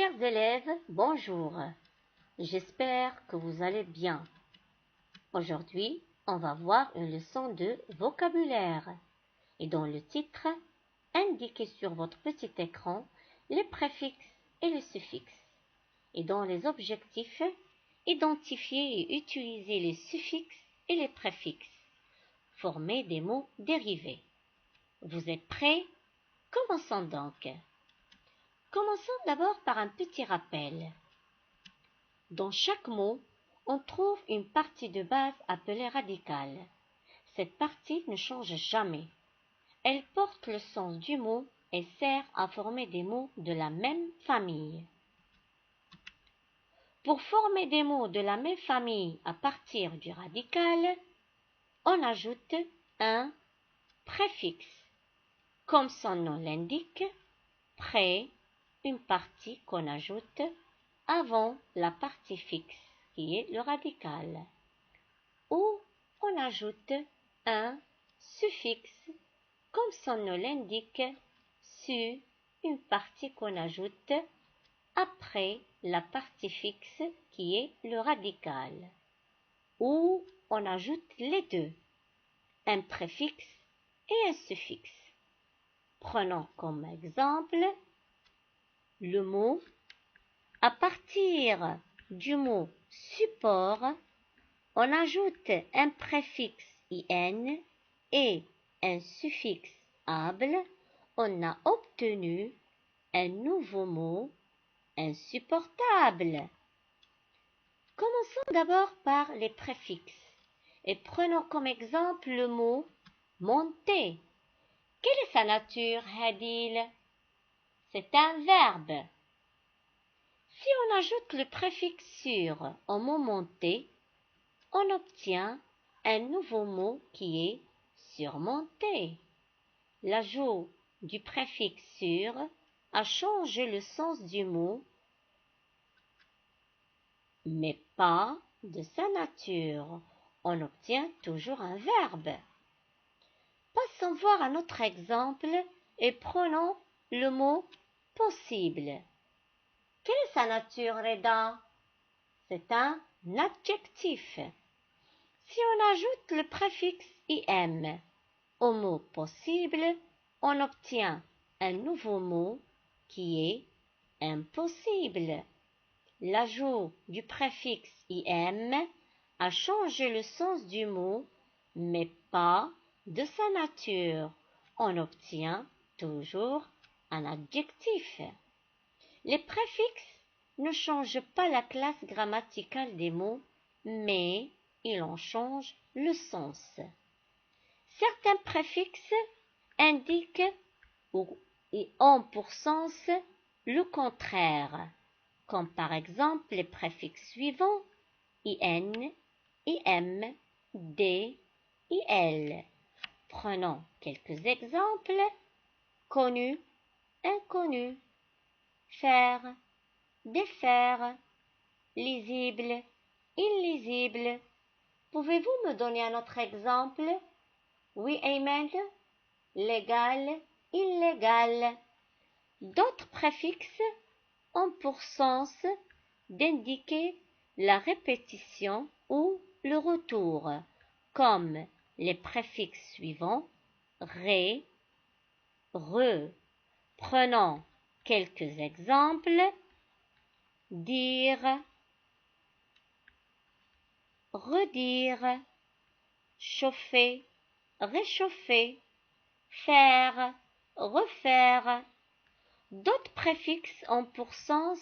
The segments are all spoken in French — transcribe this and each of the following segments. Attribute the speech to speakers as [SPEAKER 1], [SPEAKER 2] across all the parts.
[SPEAKER 1] Chers élèves, bonjour. J'espère que vous allez bien. Aujourd'hui, on va voir une leçon de vocabulaire. Et dans le titre, indiquez sur votre petit écran les préfixes et les suffixes. Et dans les objectifs, identifiez et utilisez les suffixes et les préfixes. Formez des mots dérivés. Vous êtes prêts? Commençons donc. Commençons d'abord par un petit rappel. Dans chaque mot, on trouve une partie de base appelée radicale. Cette partie ne change jamais. Elle porte le sens du mot et sert à former des mots de la même famille. Pour former des mots de la même famille à partir du radical, on ajoute un préfixe. Comme son nom l'indique, pré, une partie qu'on ajoute avant la partie fixe, qui est le radical. Ou on ajoute un suffixe, comme son nom l'indique, su, une partie qu'on ajoute après la partie fixe, qui est le radical. Ou on ajoute les deux, un préfixe et un suffixe. Prenons comme exemple le mot. À partir du mot support, on ajoute un préfixe in et un suffixe able. On a obtenu un nouveau mot, insupportable. Commençons d'abord par les préfixes et prenons comme exemple le mot monter. Quelle est sa nature, Hadil? C'est un verbe. Si on ajoute le préfixe sur au mot monter, on obtient un nouveau mot qui est surmonter. L'ajout du préfixe sur a changé le sens du mot, mais pas de sa nature. On obtient toujours un verbe. Passons voir un autre exemple et prenons le mot possible. Quelle est sa nature, Reda? C'est un adjectif. Si on ajoute le préfixe im au mot possible, on obtient un nouveau mot qui est impossible. L'ajout du préfixe im a changé le sens du mot, mais pas de sa nature. On obtient toujours un adjectif. Les préfixes ne changent pas la classe grammaticale des mots, mais ils en changent le sens. Certains préfixes indiquent et ont pour sens le contraire, comme par exemple les préfixes suivants in, im, d, il. Prenons quelques exemples. Connu, inconnu. Faire, défaire, lisible, illisible. Pouvez-vous me donner un autre exemple? Oui, Ayman. Légal, illégal. D'autres préfixes ont pour sens d'indiquer la répétition ou le retour, comme les préfixes suivants ré, re. Prenons quelques exemples. Dire, redire, chauffer, réchauffer, faire, refaire. D'autres préfixes ont pour sens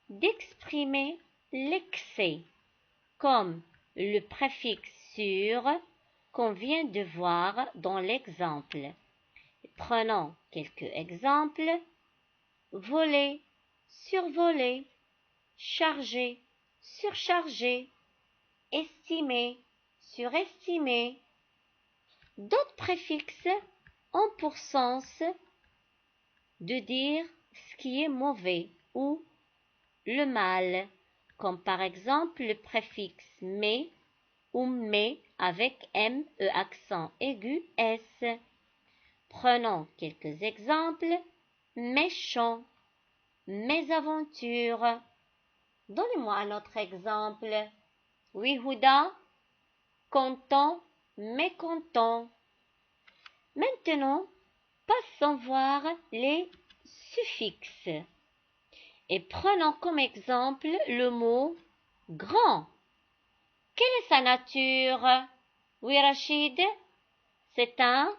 [SPEAKER 1] d'exprimer l'excès, comme le préfixe sur qu'on vient de voir dans l'exemple. Prenons quelques exemples. Voler, survoler, charger, surcharger, estimer, surestimer. D'autres préfixes ont pour sens de dire ce qui est mauvais ou le mal, comme par exemple le préfixe mais ou mais avec me accent aigu s. Prenons quelques exemples. Méchant, mésaventure. Donnez-moi un autre exemple. Oui, Houda, content, mécontent. Maintenant, passons voir les suffixes. Et prenons comme exemple le mot grand. Quelle est sa nature? Oui, Rachid, c'est un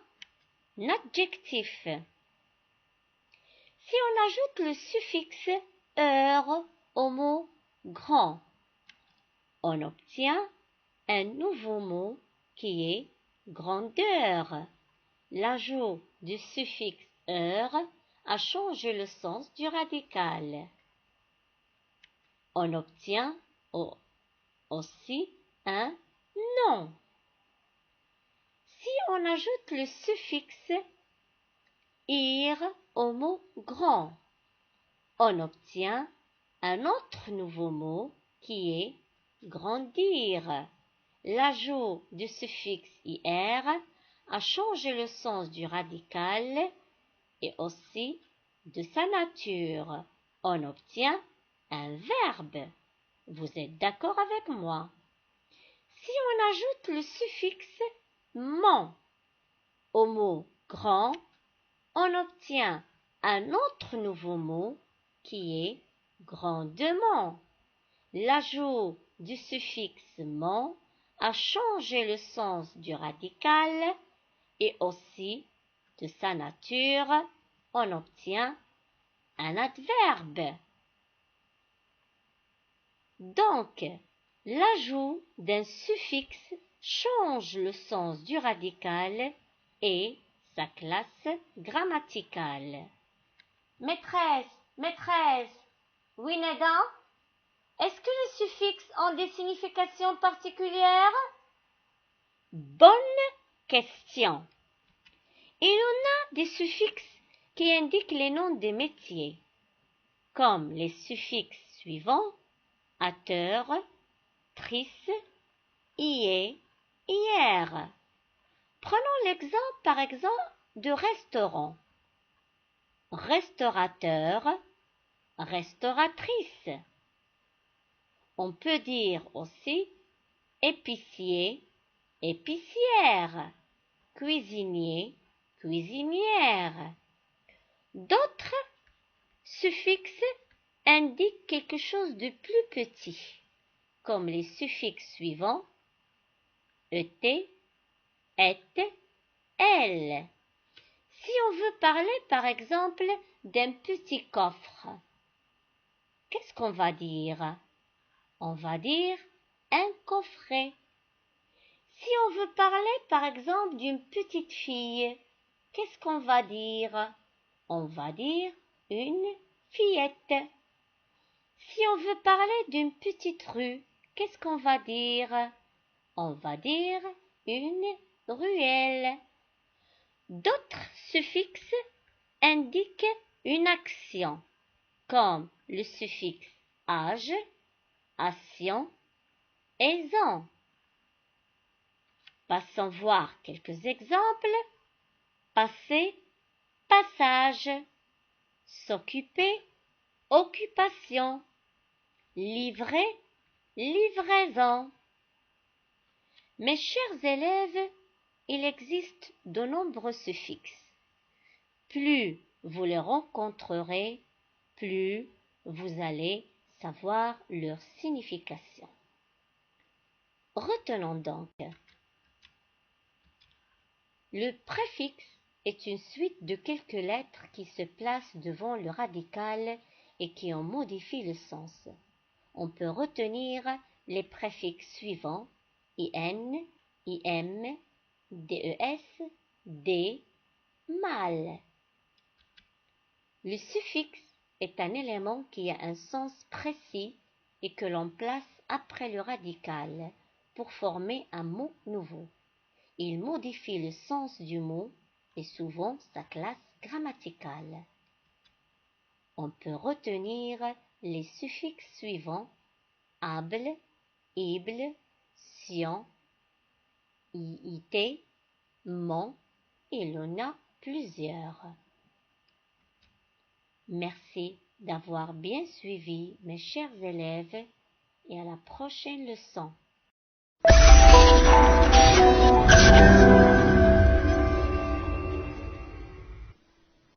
[SPEAKER 1] adjectif. Si on ajoute le suffixe -er au mot grand, on obtient un nouveau mot qui est grandeur. L'ajout du suffixe -er a changé le sens du radical. On obtient aussi un nom. Si on ajoute le suffixe -ir au mot grand, on obtient un autre nouveau mot qui est grandir. L'ajout du suffixe -ir a changé le sens du radical et aussi de sa nature. On obtient un verbe. Vous êtes d'accord avec moi? Si on ajoute le suffixe -ment au mot grand, on obtient un autre nouveau mot qui est grandement. L'ajout du suffixe -ment a changé le sens du radical et aussi de sa nature. On obtient un adverbe. Donc, l'ajout d'un suffixe change le sens du radical et sa classe grammaticale. Maîtresse, oui, Neda? Est-ce que les suffixes ont des significations particulières? Bonne question. Il y en a des suffixes qui indiquent les noms des métiers, comme les suffixes suivants ateur, trice, ier, hier. Prenons l'exemple par exemple de restaurant. Restaurateur, restauratrice. On peut dire aussi épicier, épicière, cuisinier, cuisinière. D'autres suffixes indiquent quelque chose de plus petit, comme les suffixes suivants et, elle. Si on veut parler par exemple d'un petit coffre, qu'est-ce qu'on va dire? On va dire un coffret. Si on veut parler par exemple d'une petite fille, qu'est-ce qu'on va dire? On va dire une fillette. Si on veut parler d'une petite rue, qu'est-ce qu'on va dire? On va dire une ruelle. D'autres suffixes indiquent une action, comme le suffixe âge, action, aisant. Passons voir quelques exemples. Passer, passage. S'occuper, occupation. Livrer, livraison. Mes chers élèves, il existe de nombreux suffixes. Plus vous les rencontrerez, plus vous allez savoir leur signification. Retenons donc. Le préfixe est une suite de quelques lettres qui se placent devant le radical et qui en modifient le sens. On peut retenir les préfixes suivants in, im, des, d, mal. Le suffixe est un élément qui a un sens précis et que l'on place après le radical pour former un mot nouveau. Il modifie le sens du mot et souvent sa classe grammaticale. On peut retenir les suffixes suivants able, ible, sion, iit, mon, et l'on a plusieurs. Merci d'avoir bien suivi mes chers élèves et à la prochaine leçon.